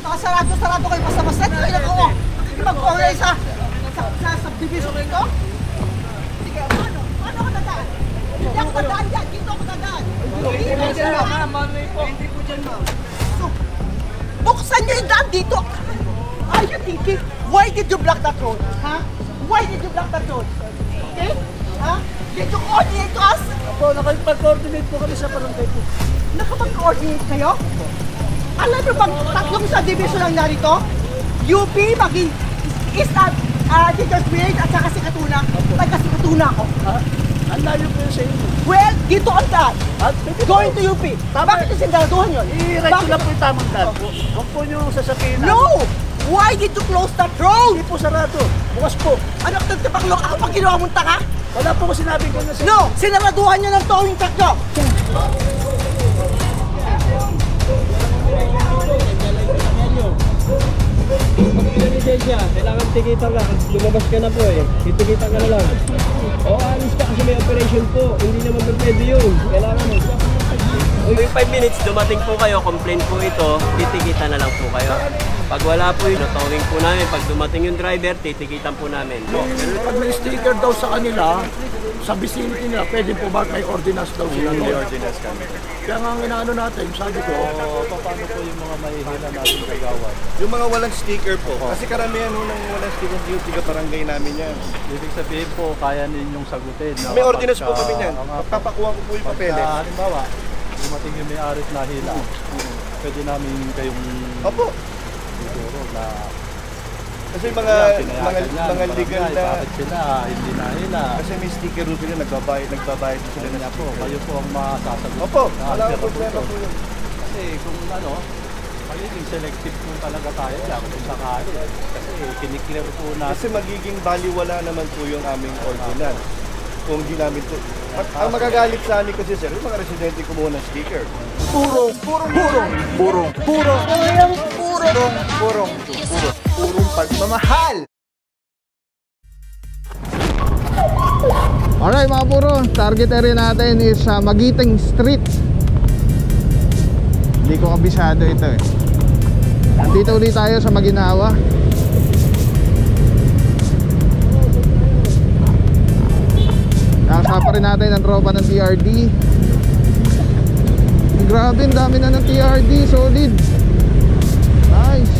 Nakasarado kayo basta-basta. Hindi kayo nag-o. Hindi mag-organize sa subdivision ito. Sige, paano ako dadaan? Hindi ako dadaan dyan. Dito ako dadaan. Hindi po dyan, ma'am. Buksan nyo yung daan dito. Are you thinking, why did you block that road? Ha? Why did you block that road? Okay? Ha? Did you coordinate to us? Opo, nakapag-coordinate po kami sa barangay po. Nakapag-coordinate kayo? Alam nyo bang tatlong subdivision lang narito? UP, maging East Teachers Village at saka si Katuna. Taga si Katuna ako. Ang layo po yun sa inyo. Well, dito ang daan. Going to UP. Bakit yung sindaraduhan yun? I-right lang po yung tamang daan po. Huwag po nyo sasabihin na. No! Why did you close that road? Hindi po sarado. Bukas po. Ano ka nagtapaklok? Ako pag ginawa mong tanga? Wala po ko sinabing ko na sa... No! Sinaraduhan nyo ng towing truck nyo! Kailangan tikitan ka. Lumabas ka na po eh. Tikitan ka na lang. O alis ka kasi may operation po. Hindi naman pwede yun. Kailangan mo. Yung 5 minutes, dumating po kayo, complain po ito, titikita na lang po kayo. Pag wala po yun, towing po namin. Pag dumating yung driver, titikitan po namin. Pag may sticker daw sa kanila, sa vicinity nila, pwede po ba may ordinance daw sila? May ordinance kami. Kaya nga ang inaano natin, sabi ko, paano po yung mga mahihila natin kagawan? Yung mga walang sticker po. Kasi karamihan nung walang sticker yung tiga-barangay namin yan. Ibig sabihin po, kaya ninyong sagutin. May ordinance po kami yan. Papakuha ko po yung papeles. Halimbawa, dumating yung may-arit na hila. Pwede namin kayong... Opo. Siguro na... Kasi mga legal na... Bakit sila hindi na hila? Kasi may sticker rin sila, nagbabayad sila na po. Kayo po ang masasagot. Opo, wala akong problema po yun. Kasi kung ano, magiging selective po talaga tayo lang kung sakali. Kasi kiniklear po natin. Kasi magiging baliwala naman po yung aming ordinance. Kung di namin to... Ang magagalit sa amin kasi sir, yung mga residente kumuha ng sticker. Purong pagmamahal. Alright mga puro, target area natin is Magiting Street. Hindi ko kabisado ito eh. Nandito ulit tayo sa Maginawa. Nakasama rin natin ang tropa ng TRD. Grabe, ang dami na ng TRD, solid. Nice.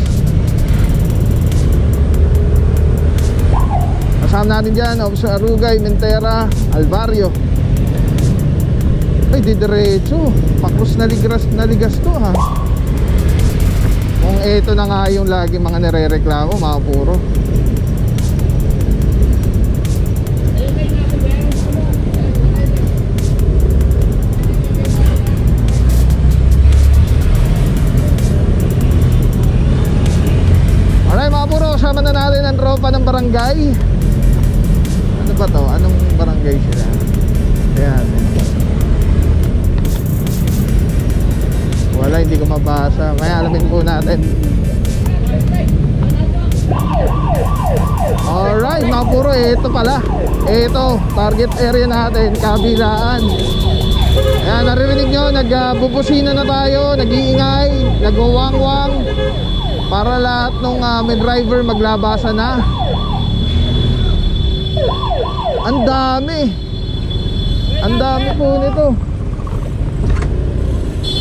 Kasama natin dyan, Officer Arugay, Mentera, Alvario. Ay, didiretso. Pakros na ligas to ha. Kung ito na nga yung lagi mga nire-reklamo, mga puro. Alright mga puro, kasama na natin ang tropa ng barangay. Ano ba to? Anong barangay sila? Ayan. Wala, hindi ko mabasa. Kaya alamin po natin. Alright mga puro, ito pala. Ito, target area natin, kabilaan. Ayan, naririnig nyo, nagbubusina na tayo, nag-iingay, nagwawang-wang para lahat ng may driver maglabasa na. Ang dami po nito.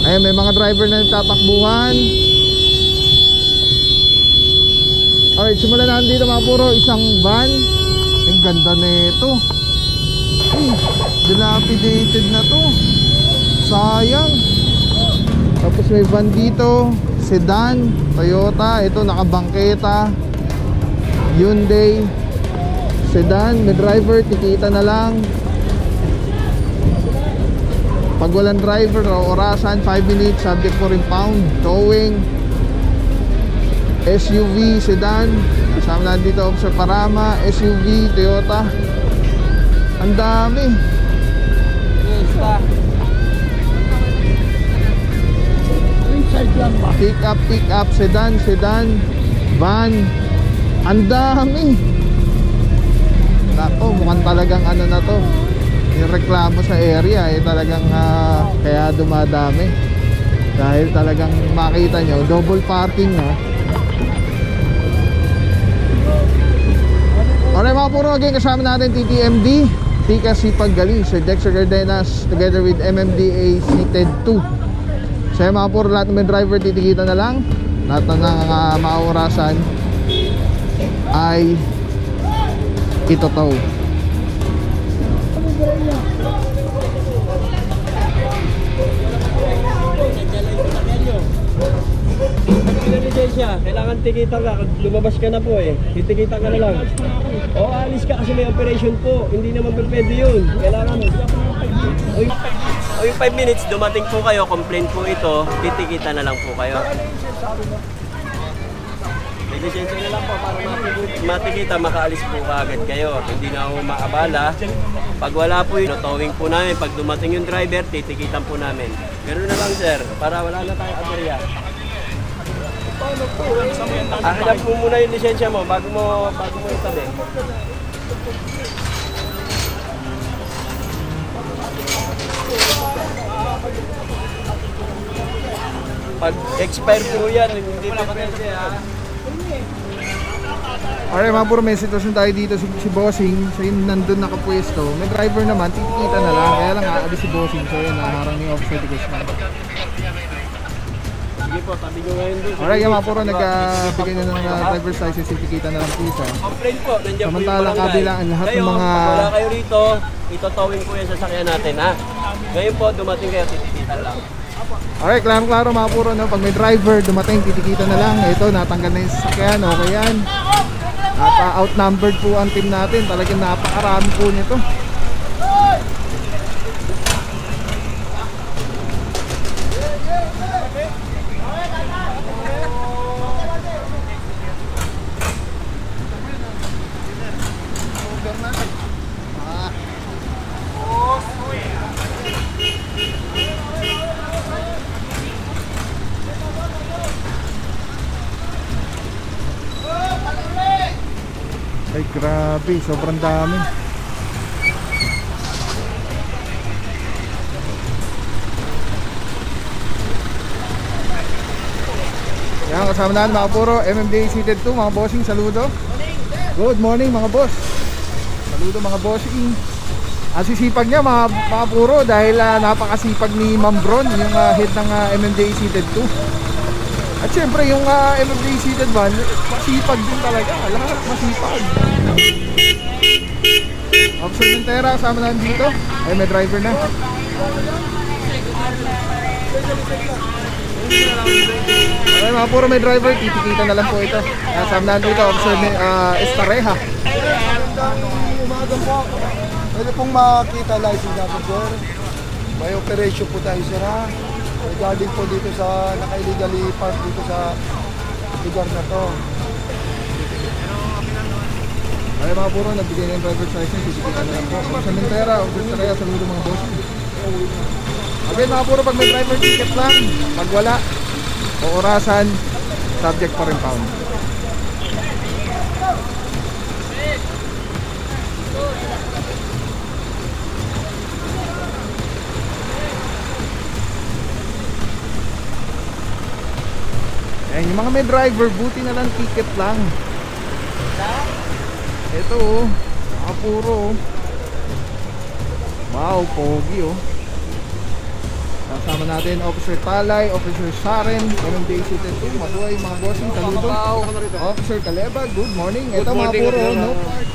Ayan, may mga driver na nagtatakbuhan. Alright, simulan natin dito mga puro. Isang van. Ang ganda nito. Ay, dilapidated na to. Sayang. Tapos may van dito, sedan, Toyota. Ito nakabangketa, Hyundai. Sedan, may driver, tikita na lang. Pag walang driver, orasan, 5 minutes, subject for impound, towing. SUV, sedan. Kasama na dito, Officer Parama, SUV, Toyota. Ang dami. Pick up, sedan, van. Ang dami. Nako, mukhang talagang ano na to, yung reklamo sa area eh talagang kaya dumadami. Dahil talagang makita nyo, double parking na. Alright mga puro, again kasama natin TTMD, Tika Sipaggali, Sir Dexter Cardenas, together with MMDA Seated 2. So mga puro, lahat ng driver titikita na lang. Lahat ng maaurasan ay itotaw. Kailangan tikita ka, lumabas ka na po eh. Titikita ka na lang. O alis ka kasi may operation po. Hindi naman pwede yun. Kailangan o yung 5 minutes dumating po kayo, complain po ito, titikita na lang po kayo. May lisensya na lang po para matikita, makaalis po kaagad kayo. Hindi na ako maabala. Pag wala po yun, towing po namin. Pag dumating yung driver, titikitan po namin. Ganoon na lang sir, para wala na tayong aberya. Hanap mo muna yung lisensya mo bago mo itabi. Pag expire po yan, hindi pa pwede ha. Alright mga puro, may sitwasyon tayo dito si Bossing. So yun nandun nakapwesto. May driver naman, titikita na lang. Kaya lang aalis si Bossing. So yun, naharang ni officer tickets na. Sige po, tabi ko ngayon doon. Alright mga puro, nagbigay na ng driver's license. Titikita na lang po siya. Complain po, nandiyan po yung Samantalang barangay. kabilaan lahat ng Ngayon, mga... pag wala kayo rito, itotowing po yung sasakyan natin ha. Ngayon po, dumating kayo, titikita lang. Alright, klaro mga puro, no? Pag may driver dumating, titikita na lang. Ito, natanggal na yung sasakyan, okay yan. At outnumbered po ang team natin. Talagang napakarami po nito. Ay grabe, sobrang dami. Yan, kasama natin mga puro MMDA Seated 2, mga bossing, saludo. Good morning mga boss. Saludo mga bossing. Ang sisipag niya mga puro dahil napakasipag ni Ma'am Bron, yung head ng MMDA Seated 2. At syempre yung MMDA Seated 1, masipag din talaga, lahat masipag. Officer Montera, kasama natin dito. Ay, may driver na. Ay, mga puro may driver, titikita na lang po ito. Kasama natin dito, Officer Estareja. Umaga po. Pwede pong makita license natin, sir. May operation po tayo, sir, ha? Regarding po dito sa naka-illegally park dito sa lugar na to. Ay mga puro, nagbigay ng driver's license, titikita na lang po. Sa Mentera, Officer Estareja, saludo mga boss. Okay mga puro, pag may driver ticket lang, pag wala, o orasan, subject pa rin pound. Ayan, yung mga may driver, buti na lang ticket lang. Ito oh, mga puro oh. Wow, pogi oh. Kasama natin Officer Talay, Officer Saren, MMDA Seated 2, mabuhay mga bossing, saludo. Officer Calebag, good morning. Ito mga puro no park.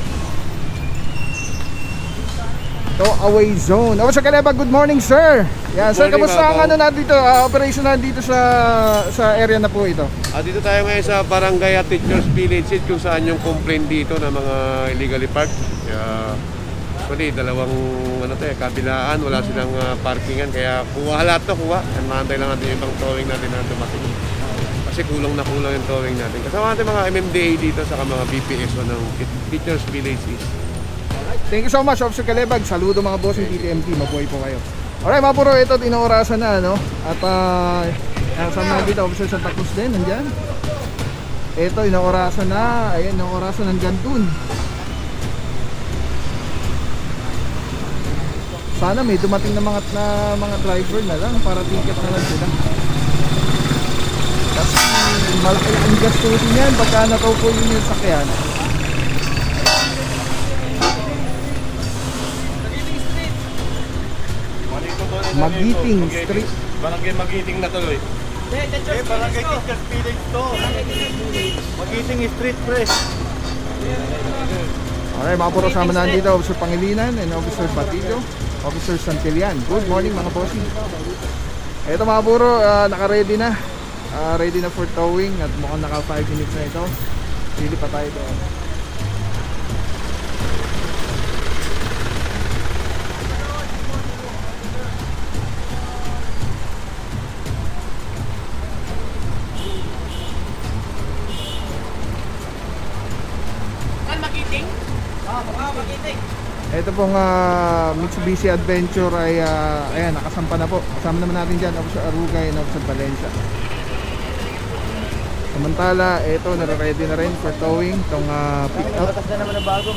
Ito away zone. Officer Calebag, good morning sir. Yan sir, kamusta ang ano na dito, operation na dito sa area na po ito? Dito tayo ngayon sa Barangay at Teachers Village kung saan yung complaint dito ng mga illegally parked. Actually, dalawang kabilaan, wala silang parkingan, kaya kuha lahat to, kuha. Mahantay lang natin yung ibang towing natin na dumating. Kasi kulang na kulang yung towing natin. Kasama natin mga MMDA dito sa mga BPSO ng Teachers Village East. Thank you so much Officer Calebag, saludo mga boss ng TTMT, mabuhay po kayo. Alright mga puro, ito inaorasan na no? At kasama dito Officer Santa Cruz din, nandyan. Ito inaorasan na, ayan inaorasan ng Gantun. Sana may dumating na mga driver na lang para ticket na lang sila. Kasi malaki ang gastusin yan pagka nataupo yun yung sakyan. Magiting Street. Barangay Magiting na tuloy. Barangay Teachers Village to. Magiting Street Press. Okay, mga puro sama na dito, Officer Pangilinan and Officer Batillo, Officer Santillan. Good morning mga bossing. Ito mga puro, naka-ready na. Ready na for towing at mukhang naka 5 minutes na ito. Pili pa tayo doon. Ito pong Mitsubishi Adventure ay ayan, nakasampa na po. Kasama naman natin dyan Officer Arugay and Officer Valencia. Samantala, ito nare-ready na rin for towing itong pick-up. Batas na naman na bago.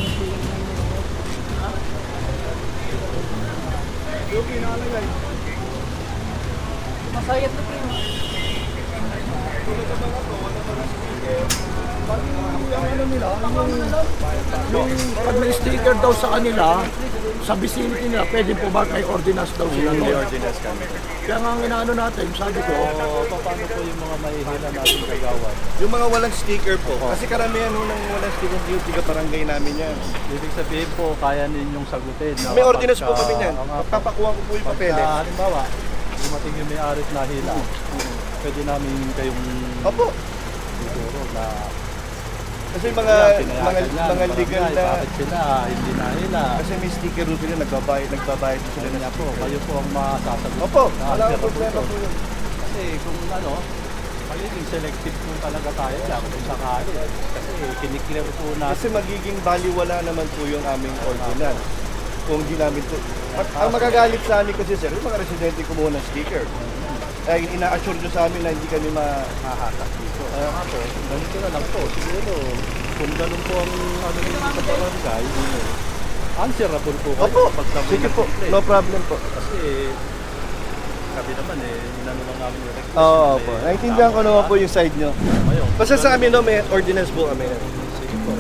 Masayat na primo. Yung pag may sticker daw sa kanila, sa vicinity nila, pwede po ba kay ordinance daw sila? May ordinance kami. Kaya nga ang inaano natin, sabi ko, Paano po yung mga mahihila natin kagawan? Yung mga walang sticker po. Kasi karamihan nung walang sticker yung tiga-barangay namin yan. Ibig sabihin po, kaya ninyong sagutin. Na May ordinance po kami yan. Mga Papakuha ko po yung papeles. halimbawa, dumating yung may-arit na hila, pwede namin kayong Opo. siguro na Kasi mga legal na... Bakit sila hindi na hila? Kasi may sticker rin sila, nagbabayad sila Kaya na po, kayo po ang masasagot. Opo, na wala akong answer problema po po yun. Kasi kung ano, magiging selective po talaga tayo dyan kung sakali. Kasi kiniklear po natin. Kasi magiging baliwala naman po yung aming ordinance. Kung di namin po... Ang magagalit sa amin kasi sir, yung mga residente kumuha ng sticker. Ay ina-assure nyo sa amin na hindi kami mahahatak dito. Kaya nga po, ganito na lang po. Siguro, kung ganun po ang ano nyo sa barangay, answerable po kayo. Opo, pag kami sige po, nag-complain. no problem po. Kasi kami naman inano lang namin yung request. Oo po, naintindihan ko naman po yung side nyo. Ayun. Basta sa amin no, may ordinance po kami. Sige po.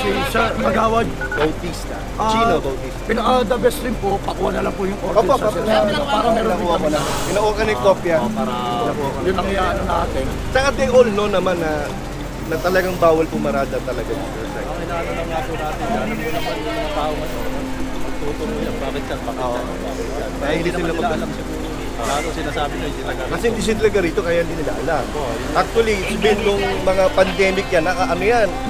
si Sir Magawad, Bautista. Chino Bautista. the best rin po, pakuha na lang po yung Opo, ordinance. Para meron din Nakuha ko kami na. Kinuha ka na yung kopya. yun ang iano natin. Saka they all know naman na talagang bawal pumarada talaga dito. Ang inaano lang nga po natin, ano mo naman yung mga tao ano, magtuturo yan, bakit yan, bakit yan, bakit yan. Ay, hindi sila nila alam siguro. Lalo sinasabi na hindi talaga. Kasi hindi sila rito kaya hindi nila alam. Actually, sabihin nung mga pandemic yan,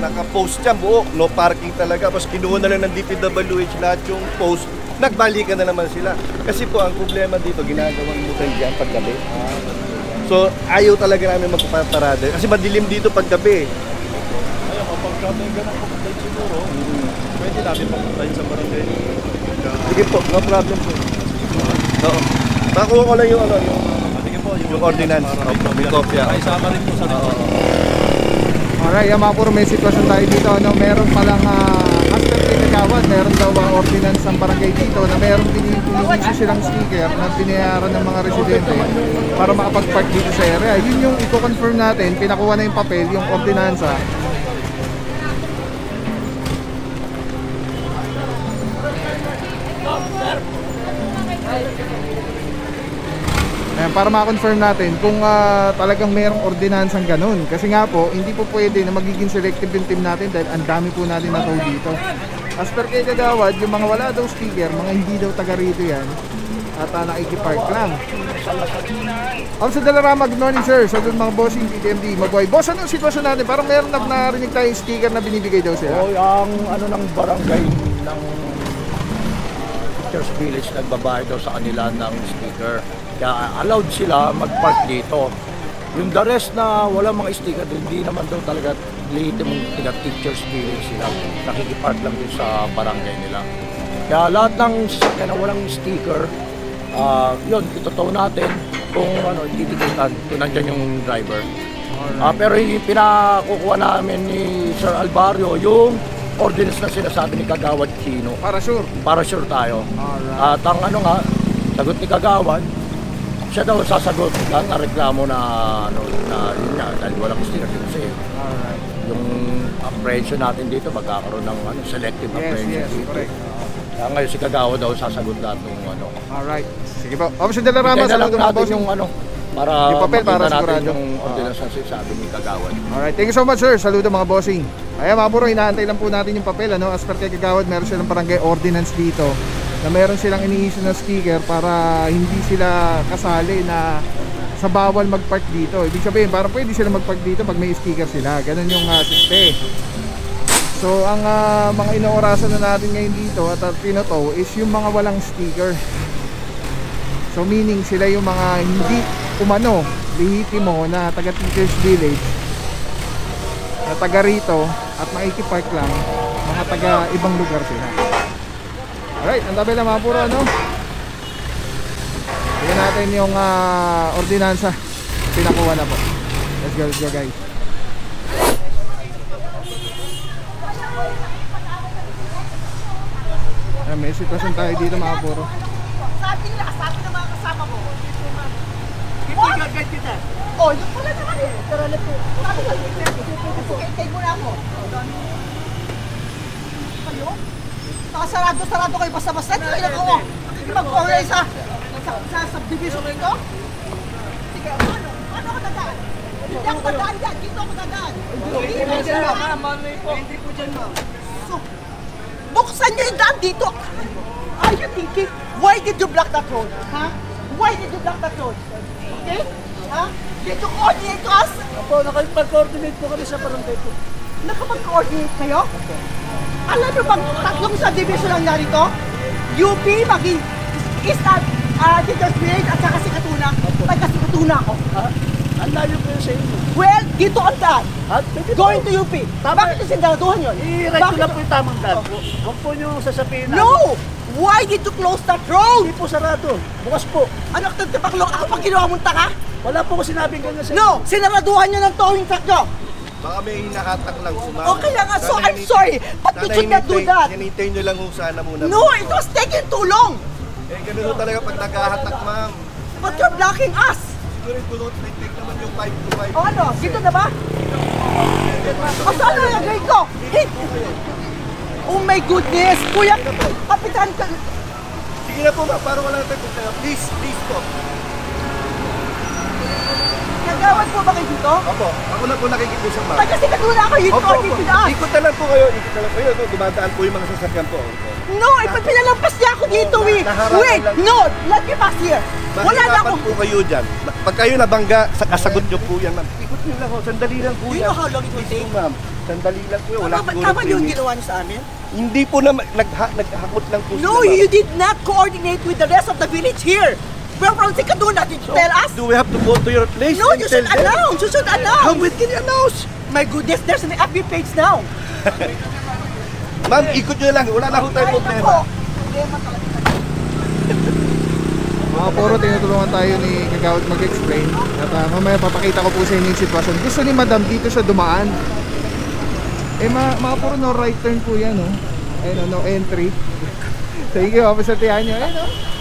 naka-post yan buo, no parking talaga. Tapos kinuha na lang ng DPWH lahat yung post, nagbalikan na naman sila. Kasi po ang problema dito, ginagawang mutan dyan paggabi. So ayaw talaga namin magpaparada. Kasi madilim dito paggabi. Ayun, kapag kami ganang complaint siguro, pwede namin mag-complaint sa barangay. Sige po, no problem po. Oo. Nakuha ko lang yung Sige po, yung ordinance. May kopya. Ay, sama rin po sa report. Alright, mga puro may sitwasyon tayo dito. Meron palang after Kagawad, meron daw ordinance ng barangay dito na meron pinili silang sticker na binayaran ng mga residente para makapag-park dito sa area. Yun yung i-confirm natin, pinakuha na yung papel, yung ordinansa. Ayan, para ma-confirm natin kung talagang mayroong ordinansang ganun. Kasi nga po, hindi po pwede na magiging selective yung team natin dahil ang dami po natin na dito. As per kay Kagawad, yung mga wala daw sticker, mga hindi daw taga rito yan, at nakikipark lang. Officer Dalarama, good morning sir. Sa mga bossing PTMD, Magway. Boss, ano yung sitwasyon natin? Parang meron narinig tayong sticker na binibigay daw sila. O ang ano ng barangay ng Teachers Village nagbabayad daw sa kanila ng sticker. Kaya allowed sila mag-park dito. Yung the rest na wala mga sticker, hindi naman daw talaga legitimate Teachers Village sila. Nakikipark lang din sa barangay nila. Kaya lahat ng sasakyan na walang sticker, yun, itutuw natin kung ano, titikitan kung nandyan yung driver. Pero yung pinakukuha namin ni Sir Alvario, yung ordinance na sinasabi ni Kagawad Chino. Para sure. Para sure tayo. At ang ano nga, sagot ni Kagawad, siya daw sasagot lahat na reklamo na ano na yun nga, dahil walang sticker kasi yung apprehension natin dito magkakaroon ng ano, selective apprehension dito. Correct. Kaya ngayon si Kagawa daw sasagot lahat ng ano. Alright. Sige po. Officer De La Rama, Hintayin na lang saludo mga natin bossing. yung ano, para Yung papel, para makita natin sigurado. yung ordinance na sinasabi ni Kagawad. Alright, thank you so much sir. Saludo mga bossing. Ayan mga buro, inaantay lang po natin yung papel ano. As per kay Kagawad, meron silang barangay ordinance dito na meron silang ini-issue na sticker para hindi sila kasali na sa bawal mag-park dito. Ibig sabihin, parang pwede sila mag-park dito pag may sticker sila. Ganun yung siste. So ang mga inoorasan na natin ngayon dito at pinoto is yung mga walang sticker. So meaning sila yung mga hindi umano, lehitimo na taga Teachers Village, na taga rito at makikipark lang, mga taga ibang lugar sila. Alright, ang tabi lang mga puro ano. Tignan natin yung ordinansa. Pinakuha na po. Let's go guys. May sitwasyon tayo dito mga puro. Sabi ng mga kasama ko. Dito gagawin kita. Oh, yung pala naman eh. Tara na po. Sabi ko, hintay mo na ako. Kayo? Nakasarado kayo basta-basta. Hindi kayo ako. Hindi mag-order sa subdivision nito? Sige, paano ako dadaan? Hindi ako dadaan dyan. Dito ako dadaan. Hindi po dyan, ma'am. Hindi po dyan, ma'am. So, buksan niyo yung daan dito. Are you thinking, why did you block that road? Ha? Why did you block that road? Okay? Ha? Did you coordinate us? Opo, nakapag-coordinate po kami sa barangay po. Nakapag-coordinate kayo? Alam niyo bang tatlong subdivision lang narito? UP, maging Eastern, Teachers Village at saka si Katuna. Taga si Katuna ako. Ang layo po yun sa inyo. Well, dito ang daan. Going to UP. Tama. Bakit yung sindaraduhan yun? I-right ko lang po yung tamang daan po. Huwag po nyo sasabihin na. No! Why did you close that road? Hindi po sarado. Bukas po. Ano ka nagtapaklong? Ako pag ginawa mong taka? Wala po ko sinabing ganyan sa inyo. No! Sinaraduhan nyo ng towing truck nyo. Baka may hinahatak lang sumama. Okay lang nga, so I'm sorry. But you should not do that. Hinintay nyo lang kung sana muna. No, it was taking too long. Eh, ganun talaga pag naghahatak, ma'am. But you're blocking us. Siguro yung tulot, take naman yung 5 to 5. O ano, dito na ba? O saan na yung grade ko? Oh my goodness! Kuya, kapitan ka. Sige na po, ma'am, para wala natin kung kaya. Please po. Nagawad po ba kayo dito? Opo, ako na po nakikipusang, ma'am. Kasi katula kayo, you coordinate with us. Ikot na lang po kayo. Dumadaan po yung mga sasakyan po. No, ipinalampas niya ako dito eh. Naharangan Wait, lang. no, let me pass here. Wala na Dapat akong... po kayo dyan. Pag kayo nabangga, kasagot nyo po yan, ma'am. Ikot nyo lang, sandali lang po You yan. know how long it will take? Ma'am, sandali lang po yan. Wala siguro Tama yung limit. ginawa niyo sa amin? Hindi po na naghakot lang po No, sila, ma'am. you did not coordinate with the rest of the village here. We're from Sikaduna, did you tell us? Do we have to go to your place? No, and you should tell them? announce. You should How announce. we can announce? My goodness, there's an FB page now. Ma'am, ikot nyo lang. Wala na ho tayong problema. Mga puro, tinutulungan tayo ni Kagawad mag-explain. At mamaya papakita ko po sa inyo yung sitwasyon. Gusto ni Madam dito sa dumaan. Eh mga puro, no right turn po yan, no? Ayun, no entry. Thank you, Officer Tianyo. Ayun, no?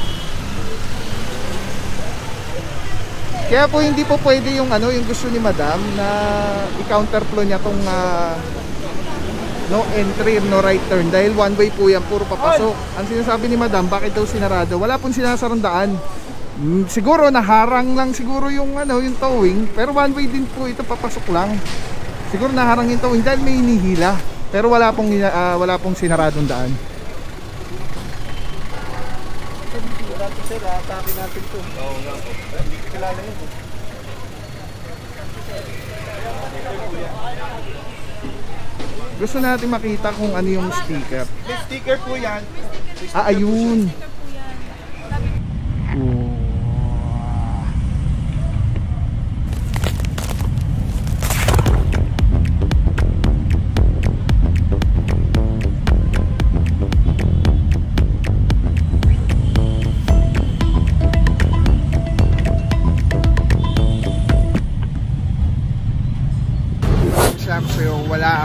Kaya po hindi po pwede yung yung gusto ni Madam na i-counterflow niya tong no entry, no right turn dahil one way po yan, puro papasok. Ang sinasabi ni Madam, bakit daw sinarado? Wala pong sinasarang daan. Siguro naharang lang siguro yung yung towing, pero one way din po ito, papasok lang. Siguro naharang yung towing dahil may hinihila, pero wala pong sinaradong daan. Sir, atake natin to. Oo nga po. Hindi ko kilala yun. Gusto natin makita kung ano yung sticker. May sticker po yan. Ayun.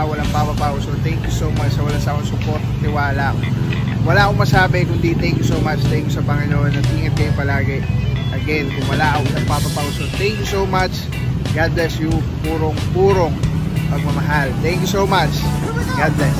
Walang papapaw. So thank you so much sa walang sawang support, tiwala. Wala akong masabi kundi thank you so much. Thank you sa Panginoon at ingat kayo palagi. Again, kung wala akong papapaw. So thank you so much. God bless you. Purong pagmamahal. Thank you so much. God bless.